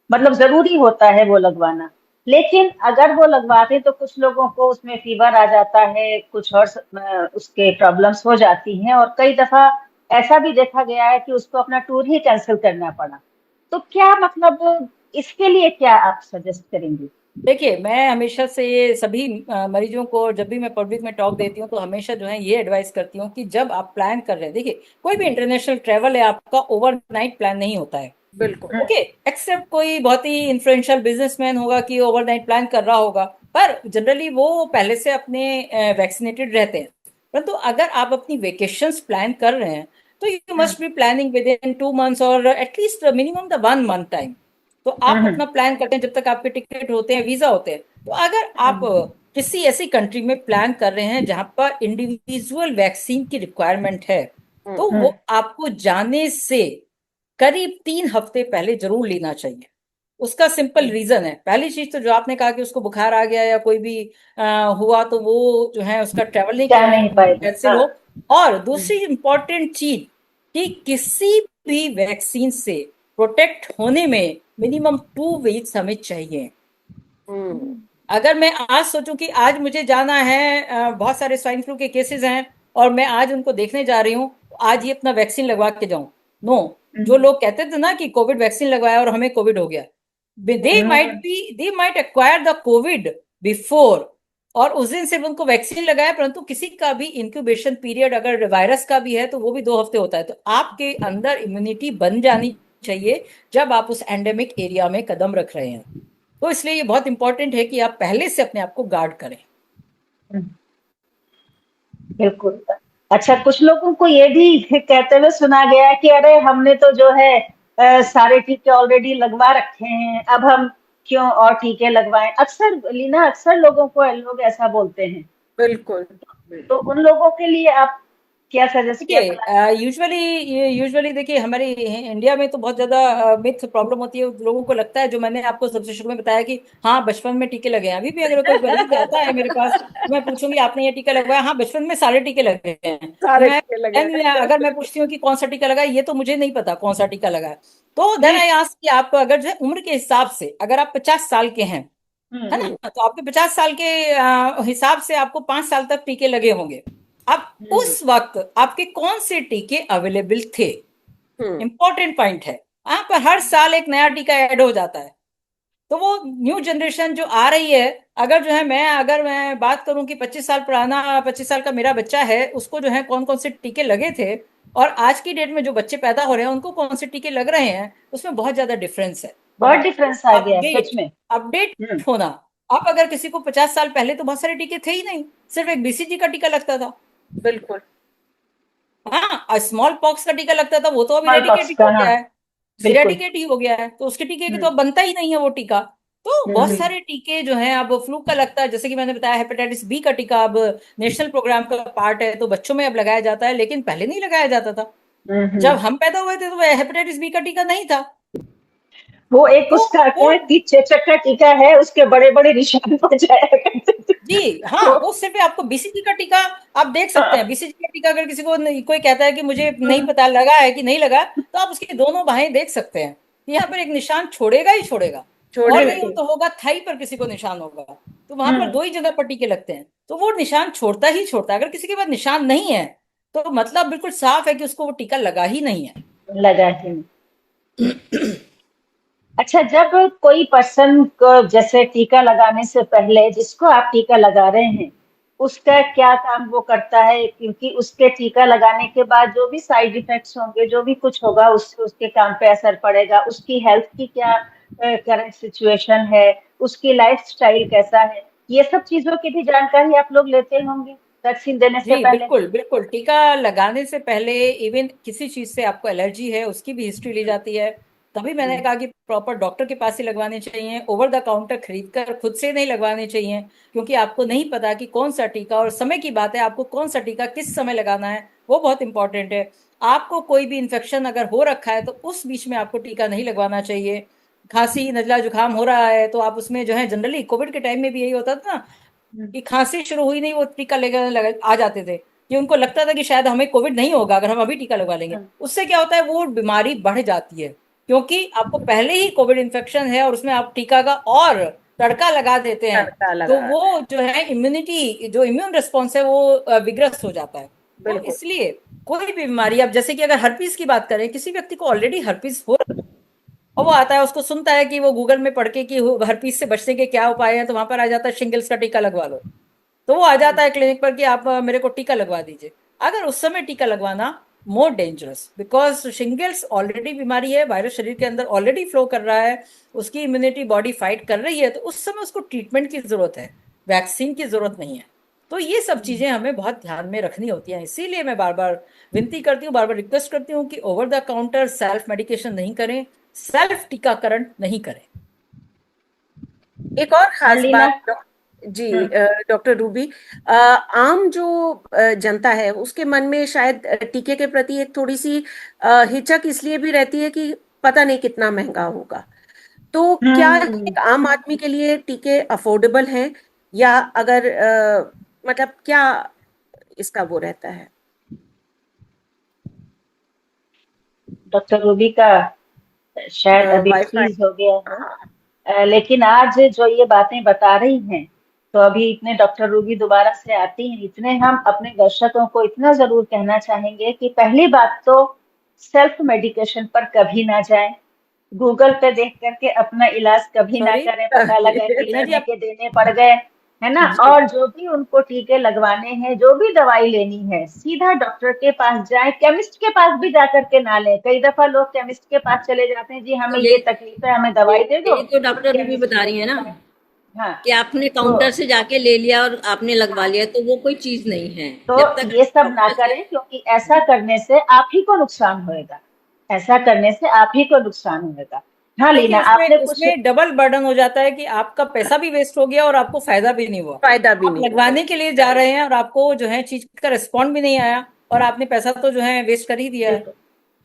मतलब जरूरी होता है वो लगवाना। लेकिन अगर वो लगवाते तो कुछ लोगों को उसमें फीवर आ जाता है, कुछ और उसके प्रॉब्लम्स हो जाती हैं, और कई दफा ऐसा भी देखा गया है कि उसको अपना टूर ही कैंसिल करना पड़ा। तो क्या मतलब, इसके लिए क्या आप सजेस्ट करेंगे? देखिए, मैं हमेशा से ये सभी मरीजों को, जब भी मैं पब्लिक में टॉक देती हूँ, तो हमेशा जो है ये एडवाइस करती हूँ कि जब आप प्लान कर रहे हैं, देखिए कोई भी इंटरनेशनल ट्रैवल है, आपका ओवरनाइट प्लान नहीं होता है। बिल्कुल। ओके, एक्सेप्ट कोई बहुत ही इन्फ्लुएंशियल बिजनेसमैन होगा कि ओवरनाइट प्लान कर रहा होगा, पर जनरली वो पहले से अपने वैक्सीनेटेड रहते हैं। परंतु अगर आप अपनी वेकेशंस प्लान कर रहे हैं, तो you must be planning within 2 months और at least minimum the 1 month time. तो आप अपना प्लान करते हैं जब तक आपके टिकट होते हैं, वीजा होते हैं। तो अगर आप किसी ऐसी कंट्री में प्लान कर रहे हैं जहां पर इंडिविजुअल वैक्सीन की रिक्वायरमेंट है, हम्म, तो वो आपको जाने से करीब 3 हफ्ते पहले जरूर लेना चाहिए। उसका सिंपल रीजन है, पहली चीज तो जो आपने कहा कि उसको बुखार आ गया या कोई भी हुआ, तो वो जो है उसका ट्रेवल नहीं क्या करना नहीं है, पाएगा, कैंसिल हाँ। हो। और दूसरी इंपॉर्टेंट चीज, कि किसी भी वैक्सीन से प्रोटेक्ट होने में मिनिमम 2 वीक्स हमें चाहिए। अगर मैं आज सोचूं कि आज मुझे जाना है, बहुत सारे स्वाइन फ्लू के केसेस हैं और मैं आज उनको देखने जा रही हूँ, आज ही अपना वैक्सीन लगवा के जाऊं, नो। जो लोग कहते थे ना कि कोविड वैक्सीन लगवाया और हमें कोविड हो गया, they might acquire the Covid before, और उस दिन सिर्फ उनको वैक्सीन लगाया, परंतु किसी का भी इंक्यूबेशन पीरियड अगर वायरस का भी है तो वो भी 2 हफ्ते होता है। तो आपके अंदर इम्यूनिटी बन जानी चाहिए जब आप उस एंडेमिक एरिया में कदम रख रहे हैं। तो इसलिए ये बहुत इंपॉर्टेंट है कि आप पहले से अपने आप को गार्ड करें। बिल्कुल। अच्छा, कुछ लोगों को ये भी कहते हुए सुना गया है कि अरे हमने तो जो है सारे टीके ऑलरेडी लगवा रखे हैं, अब हम क्यों और टीके लगवाएं। अक्सर लीना, अक्सर लोग ऐसा बोलते हैं। बिल्कुल। तो उन लोगों के लिए आप क्या सजेस्ट, क्या सलाह? देखिए, यूजुअली देखिए, हमारे इंडिया में तो बहुत ज्यादा मिथ प्रॉब्लम होती है। लोगों को लगता है, जो मैंने आपको सबसे शुरू में बताया कि हाँ बचपन में टीके लगे हैं। अभी भी अगर कोई मरीज आता है मेरे पास तो मैं पूछूंगी आपने ये टीका लगवाया? हाँ, बचपन में सारे टीके लगे हैं। सारे टीके लगे अगर मैं पूछती हूँ कि कौन सा टीका लगा है, ये तो मुझे नहीं पता कौन सा टीका लगा है। तो देन आई आस्क कि आप अगर जो है उम्र के हिसाब से, अगर आप 50 साल के हैं, है हम्म। ना, तो आपके 50 साल के हिसाब से आपको 5 साल तक टीके लगे होंगे। अब उस वक्त आपके कौन से टीके अवेलेबल थे? हम्म। इंपॉर्टेंट पॉइंट है। यहाँ पर हर साल एक नया टीका ऐड हो जाता है। तो वो न्यू जनरेशन जो आ रही है, अगर मैं बात करूं कि 25 साल पुराना, 25 साल का मेरा बच्चा है, उसको जो है कौन कौन से टीके लगे थे, और आज की डेट में जो बच्चे पैदा हो रहे हैं उनको कौन से टीके लग रहे हैं, उसमें बहुत ज्यादा डिफरेंस है। बहुत डिफरेंस आ गया है सच अपडेट में। अपडेट हम्म। होना। अब अगर किसी को 50 साल पहले तो बहुत सारे टीके थे ही नहीं, सिर्फ एक बीसीजी का टीका लगता था। बिल्कुल। हाँ, स्मॉल पॉक्स का टीका लगता था, वो तो अब स्मॉल इरेडिकेट पॉक्स ही का, हो हाँ। गया है, बिल्कुल। इरेडिकेट ही हो गया है, तो उसके टीके की तो हम्म। अब बनता ही नहीं है वो टीका। तो बहुत हम्म। सारे टीके जो हैं, अब फ्लू का लगता है, जैसे कि मैंने बताया हेपेटाइटिस बी का टीका अब नेशनल प्रोग्राम का पार्ट है, तो बच्चों में अब लगाया जाता है, लेकिन पहले नहीं लगाया जाता था। जब हम्म। हम पैदा हुए थे तो हेपेटाइटिस बी का टीका नहीं था। वो एक तो उसका वो, क्या है, तीर चेचक का टीका है, उसके बड़े बड़े निशान पड़ जाया करते थे। जी हाँ, तो वो सिर्फ आपको बीसीजी का टीका, आप देख सकते हैं बीसीजी का टीका, अगर किसी को कोई कहता है कि मुझे नहीं हम्म। पता लगा है कि नहीं लगा, तो आप उसकी दोनों बाहें देख सकते हैं कि यहाँ पर एक निशान छोड़ेगा ही छोड़ेगा। और नहीं बिल्कुल। तो होगा थाई पर, किसी को निशान होगा, तो वहां पर हम्म। 2 ही जगह पर टीके लगते हैं, तो वो निशान छोड़ता ही छोड़ता है। अगर किसी के पास निशान नहीं है तो मतलब बिल्कुल साफ है कि उसको वो टीका लगा ही नहीं है। लगा के। अच्छा, जब कोई पर्सन को जैसे टीका लगाने से पहले, जिसको आप टीका लगा रहे हैं, उसका क्या काम वो करता है, क्योंकि उसके टीका लगाने के बाद जो भी साइड इफेक्ट्स होंगे, जो भी कुछ होगा, उससे उसके काम पे असर पड़ेगा। उसकी हेल्थ की क्या करंट सिचुएशन है, उसकी लाइफ स्टाइल कैसा है, ये सब चीजों की भी जानकारी आप लोग लेते होंगे वैक्सीन देने से जी पहले। बिल्कुल बिल्कुल, टीका लगाने से पहले इवन किसी चीज से आपको एलर्जी है उसकी भी हिस्ट्री ली जाती है। तभी मैंने कहा कि प्रॉपर डॉक्टर के पास ही लगवाने चाहिए, ओवर द काउंटर खरीद कर खुद से नहीं लगवाने चाहिए, क्योंकि आपको नहीं पता कि कौन सा टीका, और समय की बात है, आपको कौन सा टीका किस समय लगाना है, वो बहुत इंपॉर्टेंट है। आपको कोई भी इन्फेक्शन अगर हो रखा है तो उस बीच में आपको टीका नहीं लगवाना चाहिए। खांसी नजला जुकाम हो रहा है तो आप उसमें जो है, जनरली कोविड के टाइम में भी यही होता था ना, कि खांसी शुरू हुई नहीं वो टीका लेकर आ जाते थे, कि उनको लगता था कि शायद हमें कोविड नहीं होगा अगर हम अभी टीका लगवा लेंगे। उससे क्या होता है, वो बीमारी बढ़ जाती है, क्योंकि आपको पहले ही कोविड इन्फेक्शन है और उसमें आप टीका का और तड़का लगा देते हैं, तड़का तो लगा। वो जो है इम्यूनिटी, जो इम्यून रिस्पॉन्स है वो विग्रस्त हो जाता है। तो बिल्कुल। इसलिए कोई भी बीमारी, अब जैसे कि अगर हर्पीस की बात करें, किसी व्यक्ति को ऑलरेडी हर्पीस हो, और वो आता है, उसको सुनता है कि वो गूगल में पढ़ के कि हर्पीस से बचने के क्या उपाय हैं, तो वहां पर आ जाता है शिंगल्स का टीका लगवा लो। तो वो आ जाता है क्लिनिक पर कि आप मेरे को टीका लगवा दीजिए। अगर उस समय टीका लगवाना more dangerous, because shingles already बीमारी है, वायरस शरीर के अंदर ऑलरेडी फ्लो कर रहा है, उसकी इम्यूनिटी बॉडी फाइट कर रही है, तो उस समय उसको ट्रीटमेंट की जरूरत है, वैक्सीन की जरूरत नहीं है। तो ये सब चीजें हमें बहुत ध्यान में रखनी होती हैं। इसीलिए मैं बार बार विनती करती हूँ, बार बार रिक्वेस्ट करती हूँ कि over the counter self medication नहीं करें, सेल्फ टीकाकरण नहीं करें। एक और खास लीना। बात जी, हम्म। डॉक्टर रूबी, आम जो जनता है उसके मन में शायद टीके के प्रति एक थोड़ी सी हिचक इसलिए भी रहती है कि पता नहीं कितना महंगा होगा। तो क्या हम्म। एक आम आदमी के लिए टीके अफोर्डेबल हैं, या अगर मतलब क्या इसका वो रहता है? डॉक्टर रूबी का शायद अभी वाईफाई। फ्रीज हो गया है। हाँ, लेकिन आज जो ये बातें बता रही हैं, तो अभी इतने डॉक्टर रूबी दोबारा से आती हैं, इतने हम अपने दर्शकों को इतना जरूर कहना चाहेंगे कि पहली बात तो सेल्फ मेडिकेशन पर कभी ना जाएं। गूगल पे देख करके अपना इलाज कभी ना सॉरी करें, पता लगा कि लीना जी, लेने आप के देने पड़ गए, है ना। जी और जो भी उनको टीके लगवाने हैं, जो भी दवाई लेनी है, सीधा डॉक्टर के पास जाएं। केमिस्ट के पास भी जा करके ना लें। कई दफा लोग केमिस्ट के पास चले जाते हैं, जी तो हमें ये तकलीफ है, हमें दवाई दे दो। यही तो डॉक्टर रूबी केमिस्ट बता को रही है ना, देता है। हाँ। कि आपने तो काउंटर से जाके ले लिया और आपने लगवा लिया, तो वो कोई चीज नहीं है तो जब तक ये सब ना डॉक्टर से। करें, क्योंकि ऐसा करने से आप ही को नुकसान होएगा। ऐसा करने से आप ही को नुकसान होएगा। हाँ देखिए, लीना, उसमें आपने कुछ। उसमें डबल बर्डन हो जाता है कि आपका पैसा भी वेस्ट हो गया और आपको फायदा भी नहीं हुआ। फायदा भी आप नहीं हुआ। लगवाने के लिए जा रहे हैं और आपको जो है चीज का रिस्पॉन्ड भी नहीं आया और आपने पैसा तो जो है वेस्ट कर ही दिया है। बिल्कुल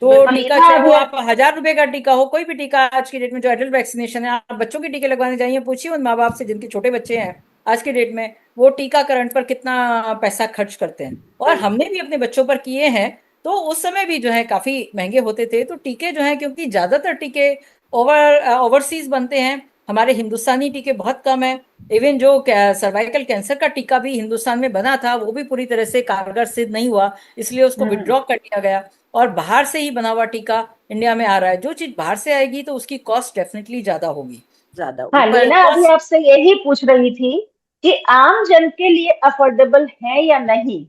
तो बिल्कुल टीका, लीना, चाहे वो अभी आप 1000 रुपए का टीका हो, कोई भी टीका आज की डेट में जो एडल्ट वैक्सीनेशन है, आप बच्चों के टीके लगवाने जाइए, पूछिए उन माँ बाप से जिनके छोटे बच्चे हैं आज की डेट में, वो टीकाकरण पर कितना पैसा खर्च करते हैं। और हमने भी अपने बच्चों पर किए हैं, तो उस समय भी जो है काफी महंगे होते थे। तो टीके जो है, क्योंकि ज्यादातर टीके ओवरसीज बनते हैं, हमारे हिंदुस्तानी टीके बहुत कम है। इवन जो सर्वाइकल कैंसर का टीका भी हिंदुस्तान में बना था, वो भी पूरी तरह से कारगर सिद्ध नहीं हुआ, इसलिए उसको विड्रॉ कर दिया गया। और बाहर से ही बना हुआ टीका इंडिया में आ रहा है। जो चीज बाहर से आएगी तो उसकी कॉस्ट डेफिनेटली ज्यादा होगी। ज्यादा होगी हाँ पर लीना, अभी कॉस्ट। आपसे यही पूछ रही थी कि आम जन के लिए अफोर्डेबल है या नहीं।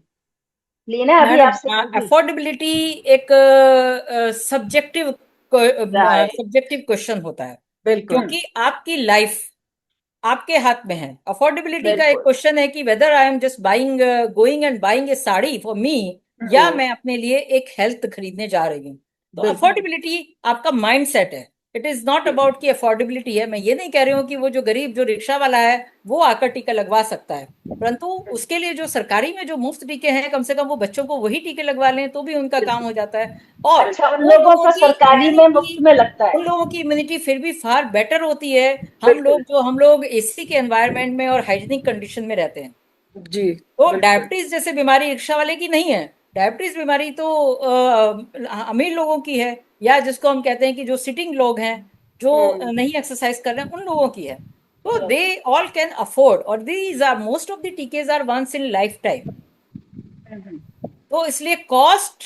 लीना, अभी मैडम, आपसे यही। अफोर्डेबिलिटी एक सब्जेक्टिव राइट। सब्जेक्टिव क्वेश्चन होता है, बिल्कुल क्योंकि आपकी लाइफ आपके हाथ में है। अफोर्डेबिलिटी का एक बिल्कुल। क्वेश्चन है कि whether I am just buying going and buying A sari for me, या हम्म, मैं अपने लिए एक हेल्थ खरीदने जा रही हूँ। तो बिल्कुल अफोर्डेबिलिटी आपका माइंड सेट है। इट इज नॉट जी अबाउट कि अफोर्डेबिलिटी है। मैं ये नहीं कह रही हूँ कि वो जो गरीब, जो रिक्शा वाला है, वो आकर टीका लगवा सकता है, परंतु उसके लिए जो सरकारी में जो मुफ्त टीके हैं, कम से कम वो बच्चों को वही टीके लगवा लें तो भी उनका काम हो जाता है। और अच्छा, उन उन लोगों लोगों का की सरकारी में मुफ्त इम्यूनिटी में लगता है। उन लोगों की इम्यूनिटी फिर भी फार बेटर होती है। बिल्कुल हम लोग एसी के एनवायरनमेंट में और हाइजीनिक कंडीशन में रहते हैं। जी तो बिल्कुल डायबिटीज जैसे बीमारी रिक्शा वाले की नहीं है। डायबिटीज बीमारी तो अमीर लोगों की है, या जिसको हम कहते हैं कि जो सिटिंग लोग हैं, जो हम्म नहीं एक्सरसाइज कर रहे हैं, उन लोगों की है। तो Yes. They all can afford, और these are most of the टीकेज are once in life time. Hmm. तो इसलिए कॉस्ट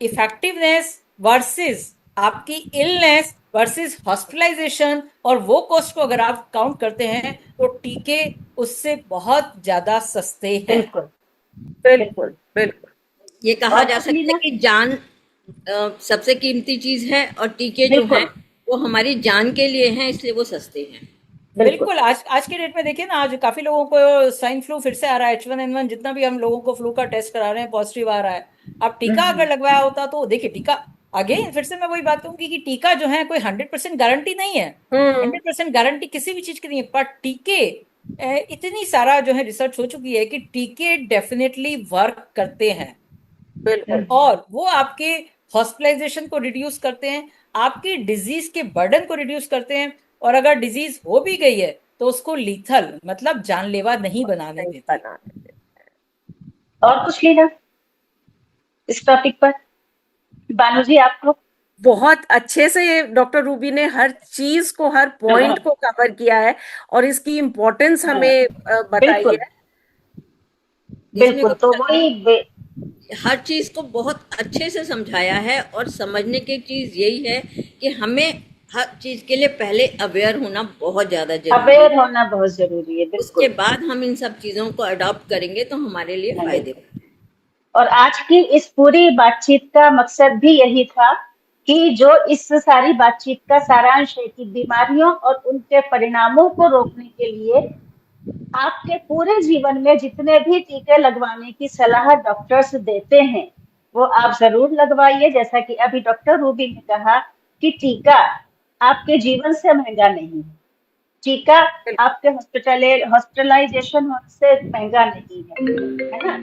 इफेक्टिवनेस वर्सेस आपकी इलनेस वर्सेस हॉस्पिटलाइजेशन, और वो कॉस्ट को अगर आप काउंट करते हैं तो टीके उससे बहुत ज्यादा सस्ते हैं। बिल्कुल बिल्कुल बिल्कुल। बिल्कुल ये कहा और जा कुछ सकता है लीना। कि जान सबसे कीमती चीज है, और टीके जो हैं बिल्कुल वो हमारी जान के लिए हैं, इसलिए वो सस्ते हैं। बिल्कुल। बिल्कुल, आज आज की डेट में देखिए ना, आज काफी लोगों को स्वाइन फ्लू फिर से आ रहा है। H1N1, जितना भी हम लोगों को फ्लू का टेस्ट करा रहे हैं, पॉजिटिव आ रहा है। अब टीका हम्म। अगर लगवाया होता तो देखिए, टीका अगेन फिर से मैं वही बात कहूंगी कि टीका जो है कोई 100% गारंटी नहीं है। हम्म 100% गारंटी किसी भी चीज की नहीं है, पर टीके इतनी सारा जो है रिसर्च हो चुकी है कि टीके डेफिनेटली वर्क करते हैं, बिल्कुल और वो आपके हॉस्पिटलाइजेशन को रिड्यूस करते हैं, आपकी डिजीज के बर्डन को रिड्यूस करते हैं, और अगर डिजीज हो भी गई है तो उसको लीथल, मतलब जानलेवा नहीं बनाने नहीं देते। बना। और कुछ लीना इस टॉपिक पर। बानू जी, आपको। बहुत अच्छे से डॉक्टर रूबी ने हर चीज को, हर हाँ पॉइंट को कवर किया है और इसकी इम्पोर्टेंस हाँ, हमें बताई बिल्कुल है। इसमें बिल्कुल। तो वही हर चीज को बहुत अच्छे से समझाया है, और समझने की चीज यही है कि हमें हर चीज के लिए पहले अवेयर होना बहुत ज्यादा जरूरी अवेयर है। होना बहुत जरूरी है। उसके बिल्कुल। बाद हम इन सब चीजों को अडॉप्ट करेंगे तो हमारे लिए नहीं, फायदे। और आज की इस पूरी बातचीत का मकसद भी यही था कि जो इस सारी बातचीत का सारांश है कि बीमारियों और उनके परिणामों को रोकने के लिए आपके पूरे जीवन में जितने भी टीके लगवाने की सलाह डॉक्टर्स देते हैं, वो आप जरूर लगवाइए। जैसा कि अभी डॉक्टर रूबी ने कहा कि टीका आपके जीवन से महंगा नहीं है। टीका आपके हॉस्पिटलाइजेशन से महंगा नहीं है ना।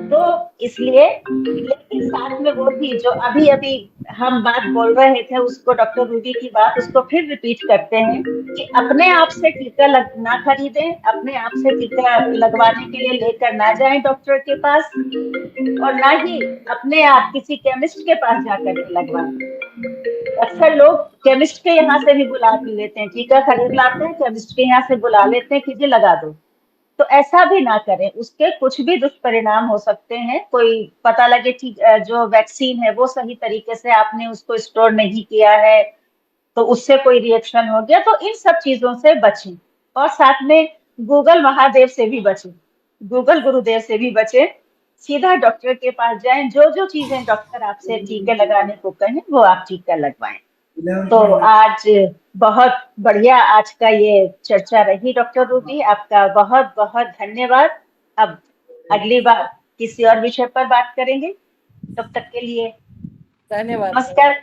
तो इसलिए, लेकिन साथ में वो भी जो अभी अभी हम बात बोल रहे थे, उसको डॉक्टर रूबी की बात उसको फिर रिपीट करते हैं कि अपने आप से टीका ना खरीदें, अपने आप से टीका लगवाने के लिए लेकर ना जाएं डॉक्टर के पास, और ना ही अपने आप किसी केमिस्ट के पास जाकर के लगवाएं। अक्सर लोग केमिस्ट के यहाँ से भी बुला लेते हैं, टीका खरीद लाते हैं, केमिस्ट के यहाँ से बुला लेते हैं कि जी लगा दो। तो ऐसा भी ना करें, उसके कुछ भी दुष्परिणाम हो सकते हैं। कोई पता लगे जो वैक्सीन है वो सही तरीके से आपने उसको स्टोर नहीं किया है, तो उससे कोई रिएक्शन हो गया, तो इन सब चीजों से बचें। और साथ में गूगल महादेव से भी बचें, गूगल गुरुदेव से भी बचें। सीधा डॉक्टर के पास जाएं, जो जो चीजें डॉक्टर आपसे टीके लगाने को कहें वो आप टीका लगवाएं। तो आज बहुत बढ़िया आज का ये चर्चा रही डॉक्टर रूबी, आपका बहुत बहुत धन्यवाद। अब अगली बार किसी और विषय पर बात करेंगे, तब तक के लिए धन्यवाद। नमस्कार।